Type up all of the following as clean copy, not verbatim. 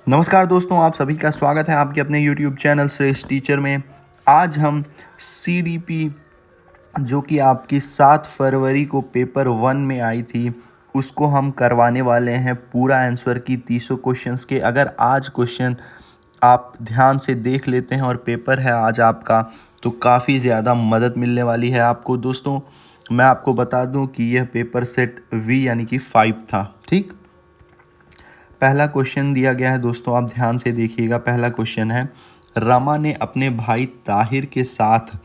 नमस्कार दोस्तों, आप सभी का स्वागत है आपके अपने YouTube चैनल श्रेष्ठ टीचर में। आज हम CDP जो कि आपकी 7 फरवरी को पेपर 1 में आई थी, उसको हम करवाने वाले हैं पूरा आंसर की 300 क्वेश्चंस के। अगर आज क्वेश्चन आप ध्यान से देख लेते हैं और पेपर है आज आपका, तो काफ़ी ज़्यादा मदद मिलने वाली है आपको। दोस्तों, मैं आपको बता दूं कि यह पेपर सेट V यानी कि 5 था। ठीक, पहला क्वेश्चन दिया गया है दोस्तों, आप ध्यान से देखिएगा। पहला क्वेश्चन है, रमा ने अपने भाई ताहिर के साथ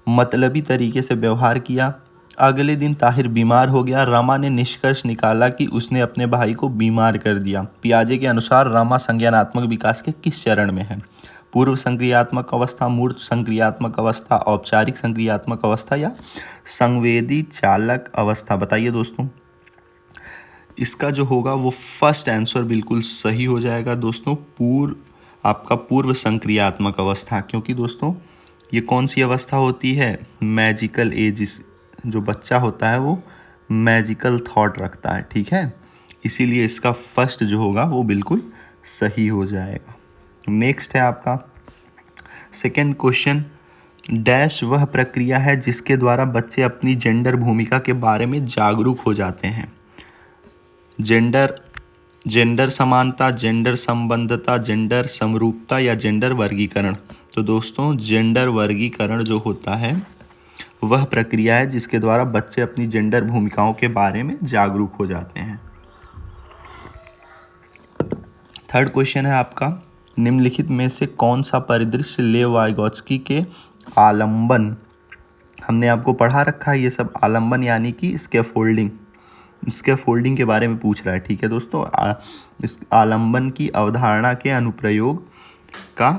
मतलबी तरीके से व्यवहार किया। अगले दिन ताहिर बीमार हो गया। रमा ने निष्कर्ष निकाला कि उसने अपने भाई को बीमार कर दिया। पियाजे के अनुसार रमा संज्ञानात्मक विकास के किस चरण में है? पूर्व संक्रियात्मक अवस्था, मूर्त संक्रियात्मक अवस्था, औपचारिक संक्रियात्मक अवस्था या संवेदी चालक अवस्था? बताइए दोस्तों। इसका जो होगा वो फर्स्ट आंसर बिल्कुल सही हो जाएगा दोस्तों। आपका पूर्व संक्रियात्मक अवस्था, क्योंकि दोस्तों ये कौन सी अवस्था होती है? Magical age. जो बच्चा होता है वो मैजिकल थॉट रखता है, ठीक है, इसीलिए इसका फर्स्ट जो होगा वो बिल्कुल सही हो जाएगा। नेक्स्ट है आपका सेकेंड क्वेश्चन, डैश वह प्रक्रिया है जिसके द्वारा बच्चे अपनी जेंडर भूमिका के बारे में जागरूक हो जाते हैं? जेंडर समानता, जेंडर संबंधता, जेंडर समरूपता या जेंडर वर्गीकरण? तो दोस्तों जेंडर वर्गीकरण जो होता है वह प्रक्रिया है जिसके द्वारा बच्चे अपनी जेंडर भूमिकाओं के बारे में जागरूक हो जाते हैं। थर्ड क्वेश्चन है आपका, निम्नलिखित में से कौन सा परिदृश्य लेव वाइगोत्स्की के आलंबन, हमने आपको पढ़ा रखा है ये सब, आलंबन यानी कि स्कैफोल्डिंग के बारे में पूछ रहा है। ठीक है दोस्तों, इस आलंबन की अवधारणा के अनुप्रयोग का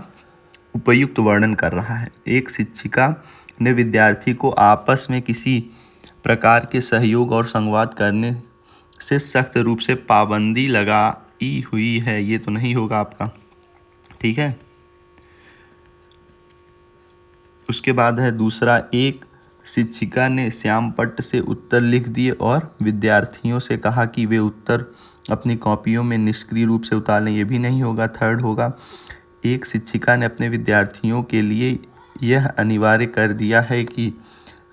उपयुक्त वर्णन कर रहा है। एक शिक्षिका ने विद्यार्थी को आपस में किसी प्रकार के सहयोग और संवाद करने से सख्त रूप से पाबंदी लगाई हुई है। ये तो नहीं होगा आपका, ठीक है। उसके बाद है दूसरा, एक शिक्षिका ने श्यामपट्ट से उत्तर लिख दिए और विद्यार्थियों से कहा कि वे उत्तर अपनी कॉपियों में निष्क्रिय रूप से उतार लें। ये भी नहीं होगा। थर्ड होगा, एक शिक्षिका ने अपने विद्यार्थियों के लिए यह अनिवार्य कर दिया है कि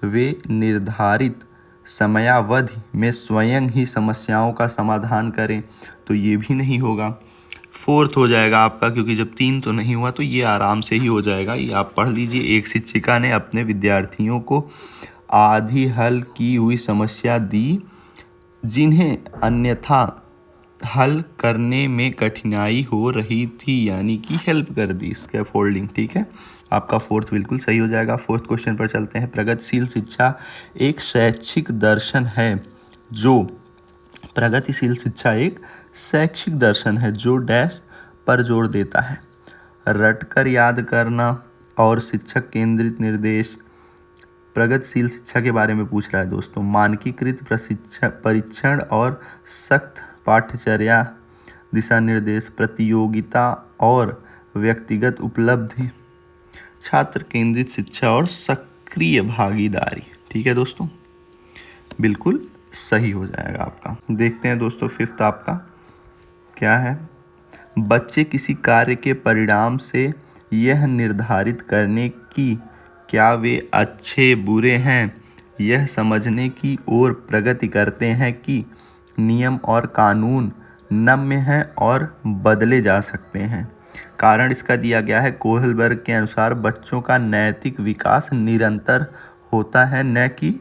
वे निर्धारित समयावधि में स्वयं ही समस्याओं का समाधान करें। तो ये भी नहीं होगा। फोर्थ हो जाएगा आपका, क्योंकि जब 3 तो नहीं हुआ तो ये आराम से ही हो जाएगा। ये आप पढ़ लीजिए। एक शिक्षिका ने अपने विद्यार्थियों को आधी हल की हुई समस्या दी जिन्हें अन्यथा हल करने में कठिनाई हो रही थी, यानी कि हेल्प कर दी, स्कैफोल्डिंग। ठीक है, आपका फोर्थ बिल्कुल सही हो जाएगा। फोर्थ क्वेश्चन पर चलते हैं। प्रगतिशील शिक्षा एक शैक्षिक दर्शन है जो प्रगतिशील शिक्षा एक शैक्षिक दर्शन है जो डैश पर जोर देता है? रटकर याद करना और शिक्षक केंद्रित निर्देश। प्रगतिशील शिक्षा के बारे में पूछ रहा है दोस्तों। मानकीकृत परीक्षण और सख्त पाठ्यचर्या, दिशा निर्देश, प्रतियोगिता और व्यक्तिगत उपलब्धि, छात्र केंद्रित शिक्षा और सक्रिय भागीदारी। ठीक है दोस्तों, बिल्कुल सही हो जाएगा आपका। देखते हैं दोस्तों फिफ्थ आपका क्या है। बच्चे किसी कार्य के परिणाम से यह निर्धारित करने की क्या वे अच्छे बुरे हैं यह समझने की ओर प्रगति करते हैं कि नियम और कानून नम्य हैं और बदले जा सकते हैं। कारण इसका दिया गया है, कोहलबर्ग के अनुसार बच्चों का नैतिक विकास निरंतर होता है, न कि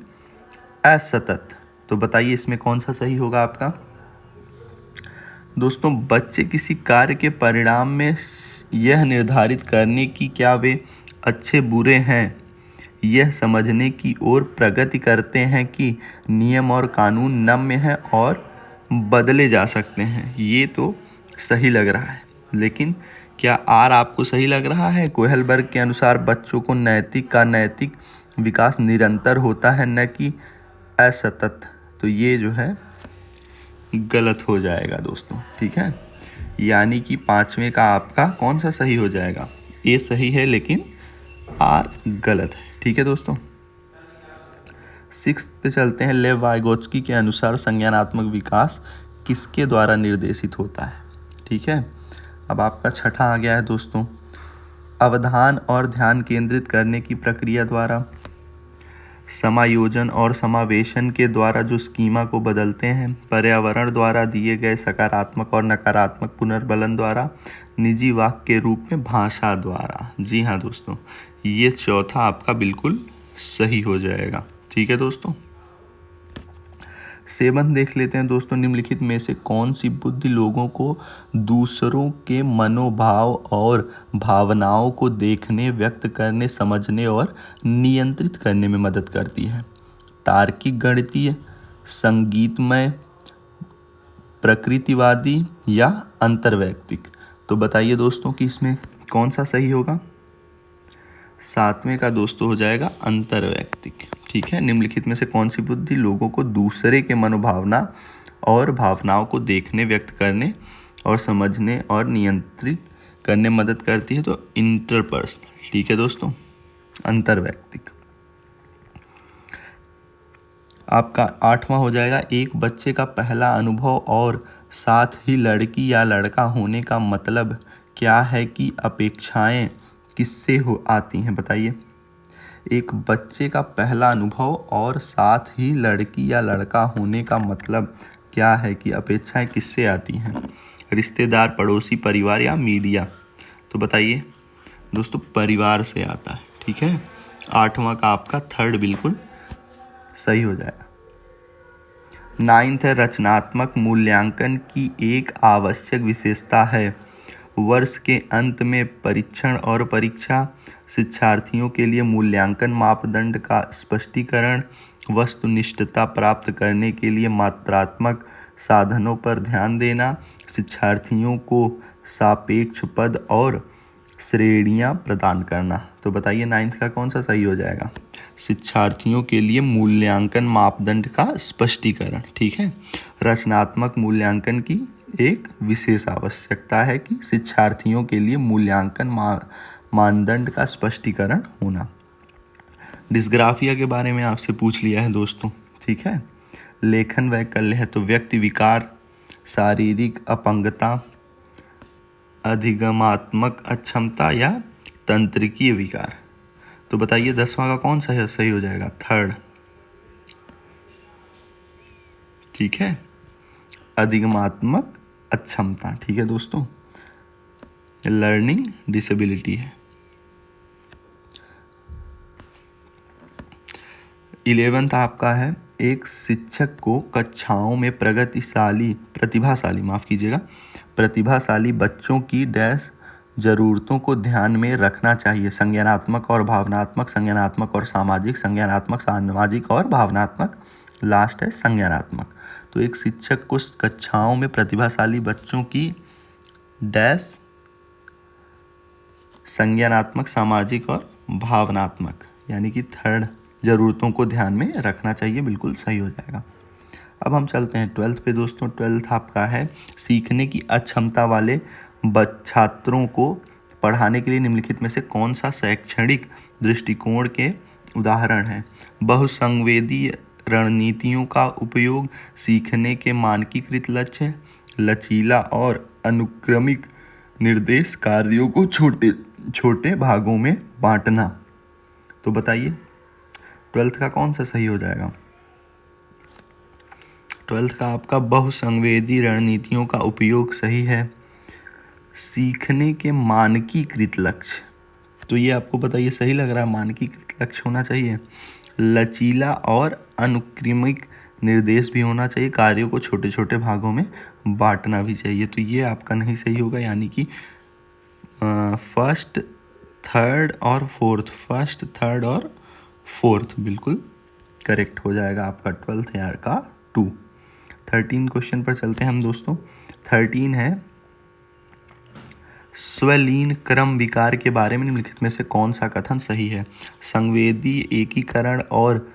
असतत। तो बताइए इसमें कौन सा सही होगा आपका? दोस्तों, बच्चे किसी कार्य के परिणाम में यह निर्धारित करने की क्या वे अच्छे बुरे हैं यह समझने की ओर प्रगति करते हैं कि नियम और कानून नम्य हैं और बदले जा सकते हैं। ये तो सही लग रहा है, लेकिन क्या आर आपको सही लग रहा है? कोहलबर्ग के अनुसार बच्चों को नैतिक विकास निरंतर होता है, न कि असतत। तो ये जो है गलत हो जाएगा दोस्तों। ठीक है, यानी कि 5वें का आपका कौन सा सही हो जाएगा? ए सही है लेकिन आर गलत है। ठीक है दोस्तों, 6 पे चलते हैं। लेव वाइगोत्स्की के अनुसार संज्ञानात्मक विकास किसके द्वारा निर्देशित होता है? ठीक है, अब आपका छठा आ गया है दोस्तों, अवधान और ध्यान केंद्रित करने की प्रक्रिया द्वारा समायोजन और समावेशन के द्वारा जो स्कीमा को बदलते हैं, पर्यावरण द्वारा दिए गए सकारात्मक और नकारात्मक पुनर्बलन द्वारा, निजी वाक्य के रूप में भाषा द्वारा। जी हाँ दोस्तों, ये चौथा आपका बिल्कुल सही हो जाएगा। ठीक है दोस्तों, 7 देख लेते हैं दोस्तों, निम्नलिखित में से कौन सी बुद्धि लोगों को दूसरों के मनोभाव और भावनाओं को देखने, व्यक्त करने, समझने और नियंत्रित करने में मदद करती है? तार्किक, गणितीय, संगीतमय, प्रकृतिवादी या अंतर्वैयक्तिक? तो बताइए दोस्तों कि इसमें कौन सा सही होगा? 7वें का दोस्तों हो जाएगा अंतर्वैयक्तिक। ठीक है, निम्नलिखित में से कौन सी बुद्धि लोगों को दूसरे के मनोभावना और भावनाओं को देखने, व्यक्त करने और समझने और नियंत्रित करने में मदद करती है? तो इंटरपर्सनल। ठीक है दोस्तों, अंतर्वैयक्तिक। आपका 8वां हो जाएगा, एक बच्चे का पहला अनुभव और साथ ही लड़की या लड़का होने का मतलब क्या है कि अपेक्षाएं किससे हो आती हैं? बताइए। एक बच्चे का पहला अनुभव और साथ ही लड़की या लड़का होने का मतलब क्या है कि अपेक्षाएं किससे आती हैं? रिश्तेदार, पड़ोसी, परिवार या मीडिया? तो बताइए दोस्तों, परिवार से आता है। ठीक है, 8वां का आपका थर्ड बिल्कुल सही हो जाएगा। 9th है, रचनात्मक मूल्यांकन की एक आवश्यक विशेषता है। वर्ष के अंत में परीक्षण और परीक्षा, शिक्षार्थियों के लिए मूल्यांकन मापदंड का स्पष्टीकरण, वस्तुनिष्ठता प्राप्त करने के लिए मात्रात्मक साधनों पर ध्यान देना, शिक्षार्थियों को सापेक्ष पद और श्रेणियां प्रदान करना। तो बताइए 9th का कौन सा सही हो जाएगा? शिक्षार्थियों के लिए मूल्यांकन मापदंड का स्पष्टीकरण। ठीक है, रचनात्मक मूल्यांकन की एक विशेष आवश्यकता है कि शिक्षार्थियों के लिए मूल्यांकन मानदंड का स्पष्टीकरण होना। डिस्ग्राफिया के बारे में आपसे पूछ लिया है दोस्तों। ठीक है, लेखन वैकल्य है तो व्यक्ति विकार, शारीरिक अपंगता, अधिगमात्मक अक्षमता या तंत्रिकीय विकार? तो बताइए 10वां का कौन सा सही हो जाएगा? थर्ड। ठीक है, अधिगमात्मक अक्षमता। ठीक है दोस्तों, लर्निंग डिसेबिलिटी है। 11th आपका है, एक शिक्षक को कक्षाओं में प्रतिभाशाली बच्चों की डैश जरूरतों को ध्यान में रखना चाहिए। संज्ञानात्मक और भावनात्मक, संज्ञानात्मक और सामाजिक, संज्ञानात्मक, सामाजिक और भावनात्मक, लास्ट है संज्ञानात्मक। तो एक शिक्षक को कक्षाओं में प्रतिभाशाली बच्चों की डैश संज्ञानात्मक, सामाजिक और भावनात्मक यानी कि थर्ड जरूरतों को ध्यान में रखना चाहिए, बिल्कुल सही हो जाएगा। अब हम चलते हैं 12th पे दोस्तों। 12th आपका है, सीखने की अक्षमता वाले छात्रों को पढ़ाने के लिए निम्नलिखित में से कौन सा शैक्षणिक दृष्टिकोण के उदाहरण है? बहुसंवेदी रणनीतियों का उपयोग, सीखने के मानकीकृत लक्ष्य, लचीला और अनुक्रमिक निर्देश, कार्यों को छोटे छोटे भागों में बांटना। तो बताइए 12th का कौन सा सही हो जाएगा? 12th का आपका बहुसंवेदी रणनीतियों का उपयोग सही है। सीखने के मानकीकृत लक्ष्य, तो ये आपको बताइए सही लग रहा है? मानकीकृत लक्ष्य होना चाहिए, लचीला और अनुक्रमिक निर्देश भी होना चाहिए, कार्यों को छोटे छोटे भागों में बांटना भी चाहिए। तो ये आपका नहीं सही होगा, यानी कि फर्स्ट, थर्ड और फोर्थ बिल्कुल करेक्ट हो जाएगा आपका 12th ईयर का 2। 13 क्वेश्चन पर चलते हैं हम दोस्तों। 13 है, स्वलीन क्रम विकार के बारे में निम्नलिखित में से कौन सा कथन सही है? संवेदी एकीकरण और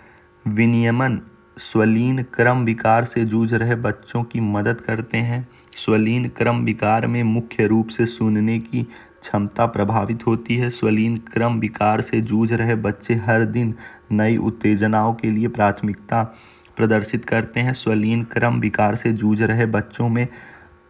विनियमन स्वलीन क्रम विकार से जूझ रहे बच्चों की मदद करते हैं। स्वलीन क्रम विकार में मुख्य रूप से सुनने की क्षमता प्रभावित होती है। स्वलीन क्रम विकार से जूझ रहे बच्चे हर दिन नई उत्तेजनाओं के लिए प्राथमिकता प्रदर्शित करते हैं। स्वलीन क्रम विकार से जूझ रहे बच्चों में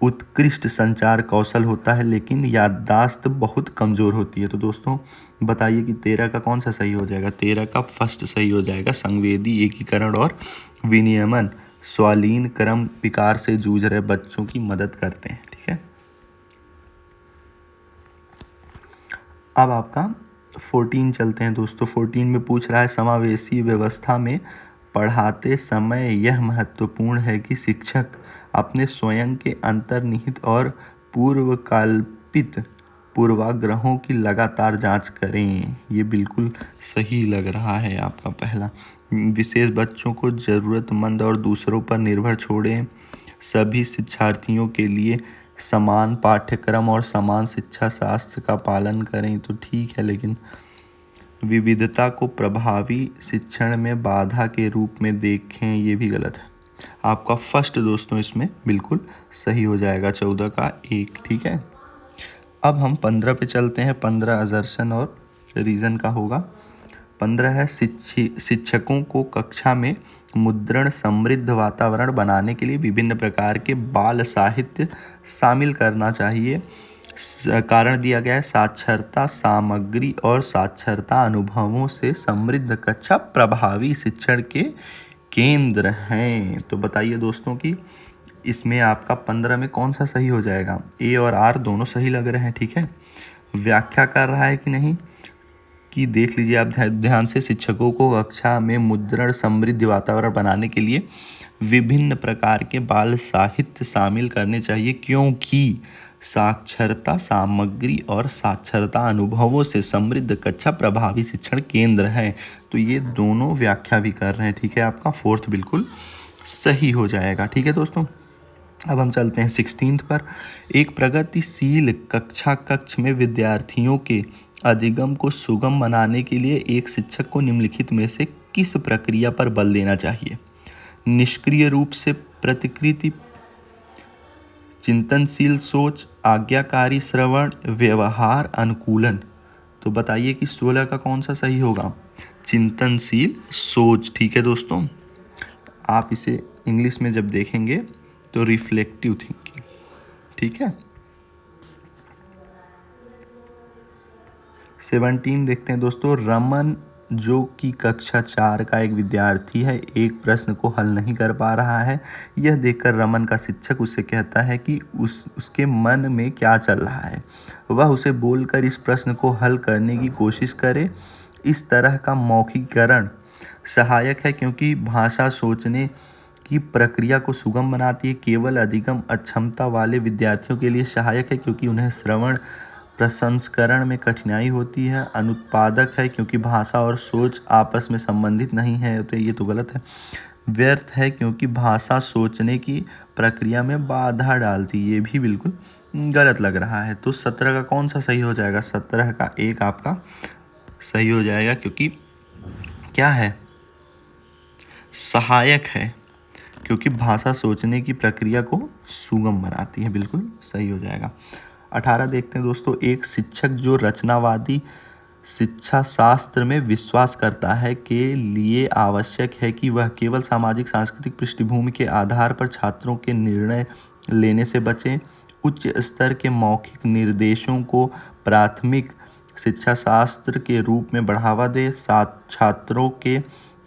उत्कृष्ट संचार कौशल होता है, लेकिन याददाश्त बहुत कमज़ोर होती है। तो दोस्तों बताइए कि 13 का कौन सा सही हो जाएगा। 13 का फर्स्ट सही हो जाएगा, संवेदी एकीकरण और विनियमन स्वालीन क्रम विकार से जूझ रहे बच्चों की मदद करते हैं। ठीक है, अब आपका 14 चलते हैं दोस्तों। 14 में पूछ रहा है, समावेशी व्यवस्था में पढ़ाते समय यह महत्वपूर्ण है कि शिक्षक अपने स्वयं के अंतर्निहित और पूर्वकल्पित पूर्वाग्रहों की लगातार जांच करें। ये बिल्कुल सही लग रहा है आपका पहला। विशेष बच्चों को ज़रूरतमंद और दूसरों पर निर्भर छोड़ें। सभी शिक्षार्थियों के लिए समान पाठ्यक्रम और समान शिक्षा शास्त्र का पालन करें। तो ठीक है, लेकिन विविधता को प्रभावी शिक्षण में बाधा के रूप में देखें, ये भी गलत है। आपका फर्स्ट दोस्तों इसमें बिल्कुल सही हो जाएगा, 14 का 1। ठीक है, अब हम 15 पे चलते हैं। 15 असर्शन और रीज़न का होगा। 15 है, शिक्षकों को कक्षा में मुद्रण समृद्ध वातावरण बनाने के लिए विभिन्न प्रकार के बाल साहित्य शामिल करना चाहिए। कारण दिया गया है, साक्षरता सामग्री और साक्षरता अनुभवों से समृद्ध कक्षा प्रभावी शिक्षण के केंद्र हैं। तो बताइए दोस्तों कि इसमें आपका 15 में कौन सा सही हो जाएगा। ए और आर दोनों सही लग रहे हैं। ठीक है, व्याख्या कर रहा है कि नहीं कि देख लीजिए आप ध्यान से। शिक्षकों को कक्षा में मुद्रण समृद्ध वातावरण बनाने के लिए विभिन्न प्रकार के बाल साहित्य शामिल करने चाहिए, क्योंकि साक्षरता सामग्री और साक्षरता अनुभवों से समृद्ध कक्षा प्रभावी शिक्षण केंद्र है। तो ये दोनों व्याख्या भी कर रहे हैं। ठीक है, आपका फोर्थ बिल्कुल सही हो जाएगा। ठीक है दोस्तों, अब हम चलते हैं 16 पर। एक प्रगतिशील कक्ष में विद्यार्थियों के अधिगम को सुगम बनाने के लिए एक शिक्षक को निम्नलिखित में से किस प्रक्रिया पर बल देना चाहिए। निष्क्रिय रूप से प्रतिकृति, चिंतनशील सोच, आज्ञाकारी श्रवण, व्यवहार अनुकूलन। तो बताइए कि 16 का कौन सा सही होगा। चिंतनशील सोच। ठीक है दोस्तों, आप इसे इंग्लिश में जब देखेंगे तो रिफ्लेक्टिव थिंकिंग। ठीक है, 17 देखते हैं दोस्तों। रमन जो कि कक्षा 4 का एक विद्यार्थी है, एक प्रश्न को हल नहीं कर पा रहा है। यह देखकर रमन का शिक्षक उससे कहता है कि उसके मन में क्या चल रहा है। वह उसे बोलकर इस प्रश्न को हल करने की कोशिश करे। इस तरह का मौखिकीकरण सहायक है क्योंकि भाषा सोचने की प्रक्रिया को सुगम बनाती है। केवल अधिगम अक्षमता वाले विद्यार्थियों के लिए सहायक है क्योंकि उन्हें श्रवण प्रसंस्करण में कठिनाई होती है। अनुत्पादक है क्योंकि भाषा और सोच आपस में संबंधित नहीं है। तो ये तो गलत है। व्यर्थ है क्योंकि भाषा सोचने की प्रक्रिया में बाधा डालती, ये भी बिल्कुल गलत लग रहा है। तो 17 का कौन सा सही हो जाएगा। 17 का 1 आपका सही हो जाएगा, क्योंकि क्या है, सहायक है, क्योंकि भाषा सोचने की प्रक्रिया को सुगम बनाती है। बिल्कुल सही हो जाएगा। 18 देखते हैं दोस्तों। एक शिक्षक जो रचनावादी शिक्षा शास्त्र में विश्वास करता है के लिए आवश्यक है कि वह केवल सामाजिक सांस्कृतिक पृष्ठभूमि के आधार पर छात्रों के निर्णय लेने से बचे। उच्च स्तर के मौखिक निर्देशों को प्राथमिक शिक्षा शास्त्र के रूप में बढ़ावा दे। छात्रों के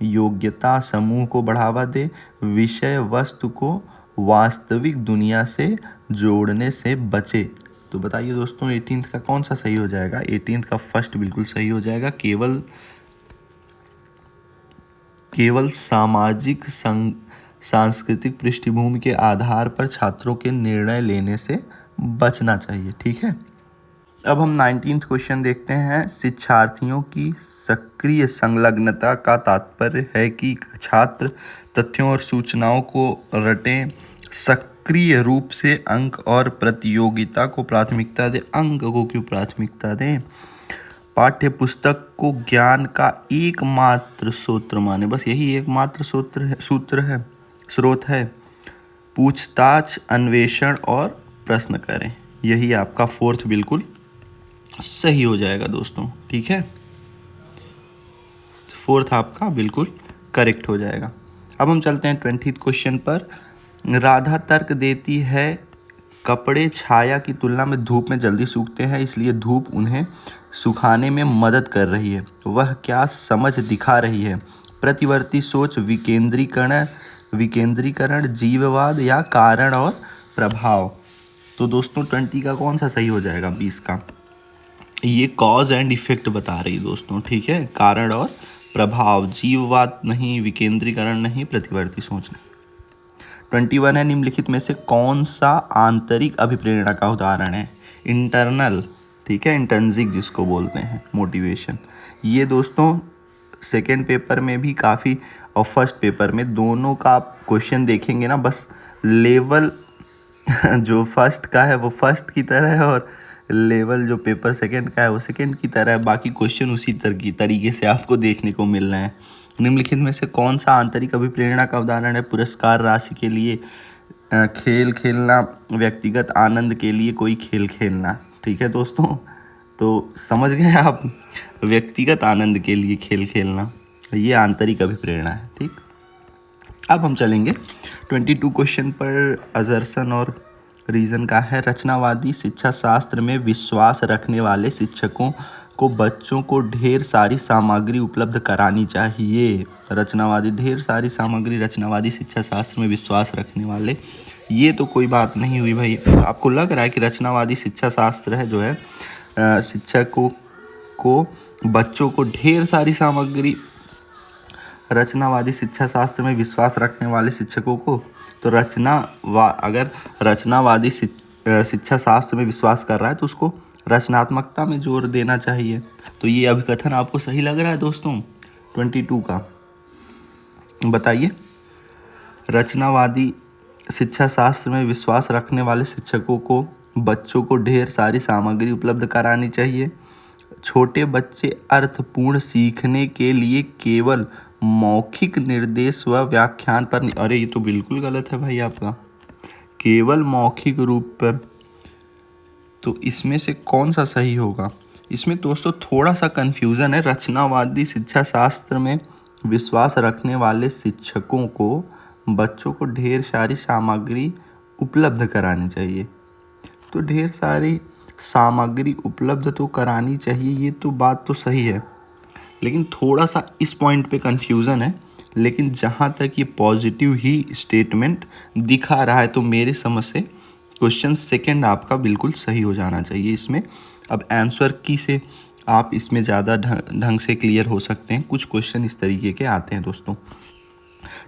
योग्यता समूह को बढ़ावा दे। विषय वस्तु को वास्तविक दुनिया से जोड़ने से बचे। तो बताइए दोस्तों 18 का कौन सा सही हो जाएगा। 18 का फर्स्ट बिल्कुल सही हो जाएगा। केवल सामाजिक सांस्कृतिक पृष्ठभूमि के आधार पर छात्रों के निर्णय लेने से बचना चाहिए। ठीक है, अब हम 19th क्वेश्चन देखते हैं। शिक्षार्थियों की सक्रिय संलग्नता का तात्पर्य है कि छात्र तथ्यों और सूचनाओं को रटें, सक्रिय रूप से अंक और प्रतियोगिता को प्राथमिकता दें। अंक को क्यों प्राथमिकता दें। पाठ्य पुस्तक को ज्ञान का एकमात्र सूत्र माने, बस यही एकमात्र स्रोत है। पूछताछ, अन्वेषण और प्रश्न करें। यही आपका फोर्थ बिल्कुल सही हो जाएगा दोस्तों। ठीक है, फोर्थ आपका बिल्कुल करेक्ट हो जाएगा। अब हम चलते हैं 20th क्वेश्चन पर। राधा तर्क देती है कपड़े छाया की तुलना में धूप में जल्दी सूखते हैं, इसलिए धूप उन्हें सुखाने में मदद कर रही है। वह क्या समझ दिखा रही है? प्रतिवर्ती सोच, विकेंद्रीकरण, जीववाद या कारण और प्रभाव। तो दोस्तों 20 का कौन सा सही हो जाएगा? 20 का ये कॉज एंड इफेक्ट बता रही दोस्तों, ठीक है, कारण और प्रभाव, जीववाद नहीं, विकेंद्रीकरण नहीं, प्रतिवर्ती सोच नहीं। 21 है, निम्नलिखित में से कौन सा आंतरिक अभिप्रेरणा का उदाहरण है? इंटरनल, ठीक है, इंट्रिंसिक जिसको बोलते हैं, मोटिवेशन। ये दोस्तों सेकेंड पेपर में भी काफ़ी और फर्स्ट पेपर में दोनों का आप क्वेश्चन देखेंगे ना, बस लेवल जो फर्स्ट का है वो फर्स्ट की तरह है और लेवल जो पेपर सेकंड का है वो सेकंड की तरह है। बाकी क्वेश्चन उसी तरीके से आपको देखने को मिल रहे हैं। निम्नलिखित में से कौन सा आंतरिक अभिप्रेरणा का उदाहरण है? पुरस्कार राशि के लिए खेल खेलना, व्यक्तिगत आनंद के लिए कोई खेल खेलना। ठीक है दोस्तों, तो समझ गए आप, व्यक्तिगत आनंद के लिए खेल खेलना, ये आंतरिक अभिप्रेरणा है। ठीक, अब हम चलेंगे 22 क्वेश्चन पर। असर्शन और रीज़न का है, रचनावादी शिक्षा शास्त्र में विश्वास रखने वाले शिक्षकों को बच्चों को ढेर सारी सामग्री उपलब्ध करानी चाहिए। रचनावादी, ढेर सारी सामग्री, रचनावादी शिक्षा शास्त्र में विश्वास रखने वाले, ये तो कोई बात नहीं हुई भाई। आपको लग रहा है कि रचनावादी शिक्षा शास्त्र है जो है शिक्षकों को बच्चों को ढेर सारी सामग्री, रचनावादी शिक्षा शास्त्र में विश्वास रखने वाले शिक्षकों को, तो अगर रचनावादी शिक्षा शास्त्र में विश्वास कर रहा है तो उसको रचनात्मकता में जोर देना चाहिए। तो ये अभिकथन आपको सही लग रहा है दोस्तों 22 का? बताइए। रचनावादी शिक्षा शास्त्र में विश्वास रखने वाले शिक्षकों को बच्चों को ढेर सारी सामग्री उपलब्ध करानी चाहिए। छोटे बच्चे अर्थपूर्ण सीखने के लिए केवल मौखिक निर्देश व व्याख्यान पर, अरे ये तो बिल्कुल गलत है भाई आपका, केवल मौखिक रूप पर। तो इसमें से कौन सा सही होगा? इसमें दोस्तों थोड़ा सा कंफ्यूजन है। रचनावादी शिक्षा शास्त्र में विश्वास रखने वाले शिक्षकों को बच्चों को ढेर सारी सामग्री उपलब्ध करानी चाहिए। तो ढेर सारी सामग्री उपलब्ध तो करानी चाहिए, ये तो बात तो सही है, लेकिन थोड़ा सा इस पॉइंट पे कंफ्यूजन है। लेकिन जहाँ तक ये पॉजिटिव ही स्टेटमेंट दिखा रहा है तो मेरे समझ से क्वेश्चन सेकंड आपका बिल्कुल सही हो जाना चाहिए इसमें। अब आंसर की से आप इसमें ज़्यादा ढंग से क्लियर हो सकते हैं। कुछ क्वेश्चन इस तरीके के आते हैं दोस्तों।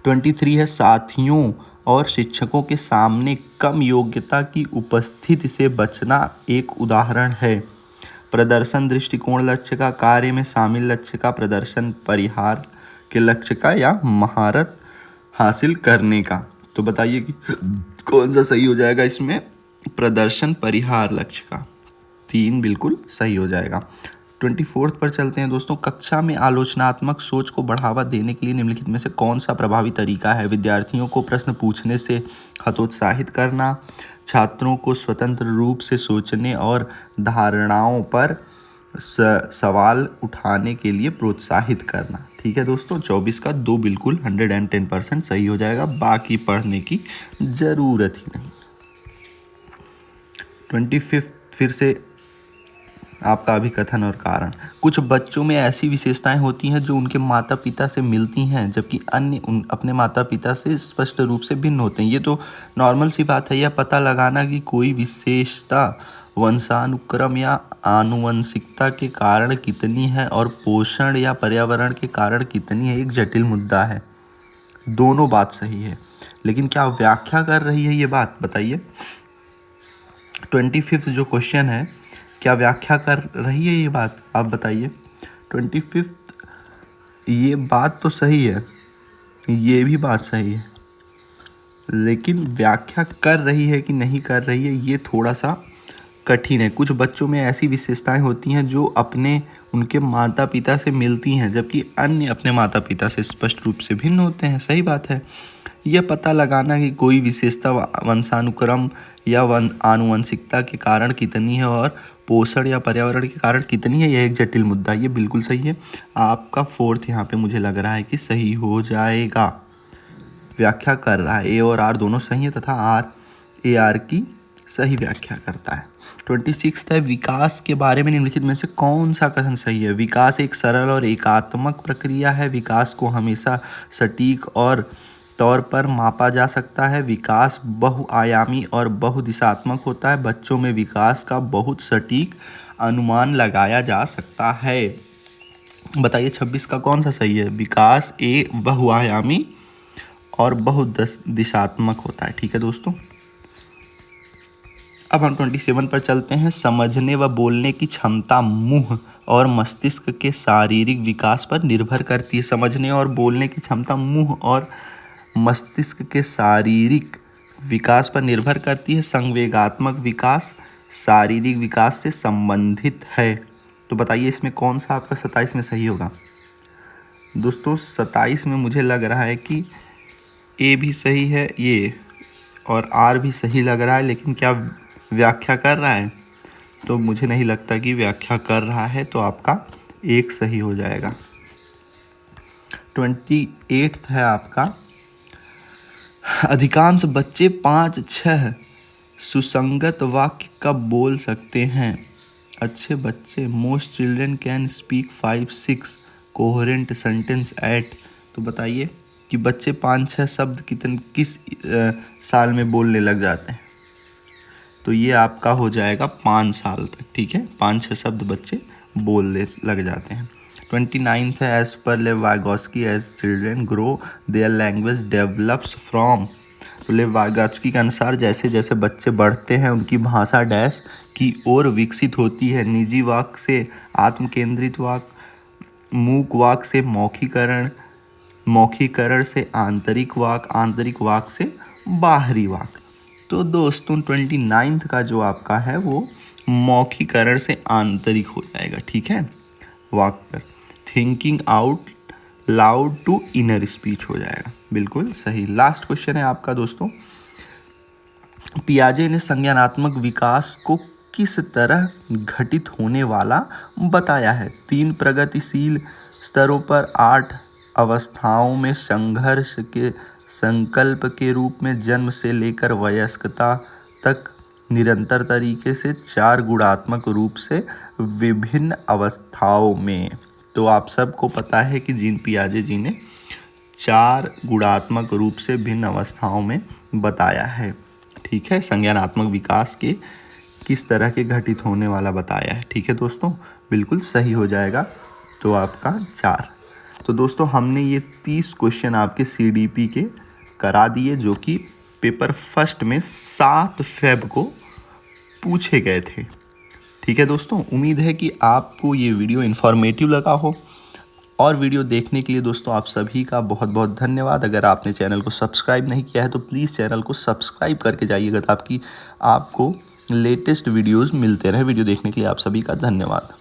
23 है, साथियों और शिक्षकों के सामने कम योग्यता की उपस्थिति से बचना एक उदाहरण है। प्रदर्शन दृष्टिकोण लक्ष्य का, कार्य में शामिल लक्ष्य का, प्रदर्शन परिहार के लक्ष्य का, या महारत हासिल करने का। तो बताइए कि कौन सा सही हो जाएगा इसमें? प्रदर्शन परिहार लक्ष्य का, 3 बिल्कुल सही हो जाएगा। 24 पर चलते हैं दोस्तों। कक्षा में आलोचनात्मक सोच को बढ़ावा देने के लिए निम्नलिखित में से कौन सा प्रभावी तरीका है? विद्यार्थियों को प्रश्न पूछने से हतोत्साहित करना, छात्रों को स्वतंत्र रूप से सोचने और धारणाओं पर सवाल उठाने के लिए प्रोत्साहित करना। ठीक है दोस्तों, 24 का 2 बिल्कुल 110% सही हो जाएगा, बाकी पढ़ने की ज़रूरत ही नहीं। 25 फिर से आपका अभिकथन और कारण। कुछ बच्चों में ऐसी विशेषताएं होती हैं जो उनके माता पिता से मिलती हैं, जबकि अन्य अपने माता पिता से स्पष्ट रूप से भिन्न होते हैं। ये तो नॉर्मल सी बात है। यह पता लगाना कि कोई विशेषता वंशानुक्रम या आनुवंशिकता के कारण कितनी है और पोषण या पर्यावरण के कारण कितनी है, एक जटिल मुद्दा है। दोनों बात सही है, लेकिन क्या व्याख्या कर रही है ये बात? बताइए। 25 जो क्वेश्चन है, क्या व्याख्या कर रही है ये बात? आप बताइए। 25 ये बात तो सही है, ये भी बात सही है, लेकिन व्याख्या कर रही है कि नहीं कर रही है ये थोड़ा सा कठिन है। कुछ बच्चों में ऐसी विशेषताएं होती हैं जो उनके माता पिता से मिलती हैं, जबकि अन्य अपने माता पिता से स्पष्ट रूप से भिन्न होते हैं। सही बात है। यह पता लगाना कि कोई विशेषता वंशानुक्रम या आनुवंशिकता के कारण कितनी है और पोषण या पर्यावरण के कारण कितनी है, यह एक जटिल मुद्दा। ये बिल्कुल सही है। आपका 4th यहाँ पे मुझे लग रहा है कि सही हो जाएगा। व्याख्या कर रहा है, ए और आर दोनों सही है तथा आर ए आर की सही व्याख्या करता है। 26 है, विकास के बारे में निम्नलिखित में से कौन सा कथन सही है? विकास एक सरल और एकात्मक प्रक्रिया है। विकास को हमेशा सटीक और तौर पर मापा जा सकता है। विकास बहुआयामी और बहुदिशात्मक होता है। बच्चों में विकास का बहुत सटीक अनुमान लगाया जा सकता है। बताइए 26 का कौन सा सही है? विकास बहुआयामी और बहुदिशात्मक होता है। ठीक है दोस्तों, अब हम 27 पर चलते हैं। समझने व बोलने की क्षमता मुंह और मस्तिष्क के शारीरिक विकास पर निर्भर करती है। समझने और बोलने की क्षमता मुंह और मस्तिष्क के शारीरिक विकास पर निर्भर करती है। संवेगात्मक विकास शारीरिक विकास से संबंधित है। तो बताइए इसमें कौन सा आपका 27 में सही होगा? दोस्तों 27 में मुझे लग रहा है कि ए भी सही है ये, और आर भी सही लग रहा है, लेकिन क्या व्याख्या कर रहा है? तो मुझे नहीं लगता कि व्याख्या कर रहा है, तो आपका एक सही हो जाएगा। 28 है आपका, अधिकांश बच्चे 5-6 सुसंगत वाक्य कब बोल सकते हैं? अच्छे बच्चे, most children can speak 5-6 coherent sentence at. तो बताइए कि बच्चे 5-6 शब्द किस साल में बोलने लग जाते हैं? तो ये आपका हो जाएगा 5 साल तक। ठीक है, 5-6 शब्द बच्चे बोलने लग जाते हैं। 29 है, as per Vygotsky as children grow their language develops from. तो लेवागोस्की के अनुसार जैसे जैसे बच्चे बढ़ते हैं उनकी भाषा डैश की ओर विकसित होती है। निजी वाक से आत्म केंद्रित वाक, मूक वाक से मौखीकरण, मौखीकरण से आंतरिक वाक, आंतरिक वाक से बाहरी वाक। तो दोस्तों 29 का जो आपका है वो मौखीकरण से आंतरिक हो जाएगा। ठीक है, वाक पर thinking out loud to inner speech हो जाएगा। बिल्कुल सही। लास्ट क्वेश्चन है आपका दोस्तों, पियाजे ने संज्ञानात्मक विकास को किस तरह घटित होने वाला बताया है? 3 प्रगतिशील स्तरों पर 8 अवस्थाओं में संघर्ष के संकल्प के रूप में जन्म से लेकर वयस्कता तक निरंतर तरीके से 4 गुणात्मक रूप से विभिन्न अवस्थाओं में। तो आप सबको पता है कि जीन पियाजे जी ने 4 गुणात्मक रूप से भिन्न अवस्थाओं में बताया है। ठीक है, संज्ञानात्मक विकास के किस तरह के घटित होने वाला बताया है। ठीक है दोस्तों, बिल्कुल सही हो जाएगा। तो आपका 4। तो दोस्तों हमने ये 30 क्वेश्चन आपके CDP के करा दिए, जो कि पेपर फर्स्ट में 7 फेब को पूछे गए थे। ठीक है दोस्तों, उम्मीद है कि आपको ये वीडियो इन्फॉर्मेटिव लगा हो, और वीडियो देखने के लिए दोस्तों आप सभी का बहुत बहुत धन्यवाद। अगर आपने चैनल को सब्सक्राइब नहीं किया है तो प्लीज़ चैनल को सब्सक्राइब करके जाइएगा, ताकि आपको लेटेस्ट वीडियोज़ मिलते रहे। वीडियो देखने के लिए आप सभी का धन्यवाद।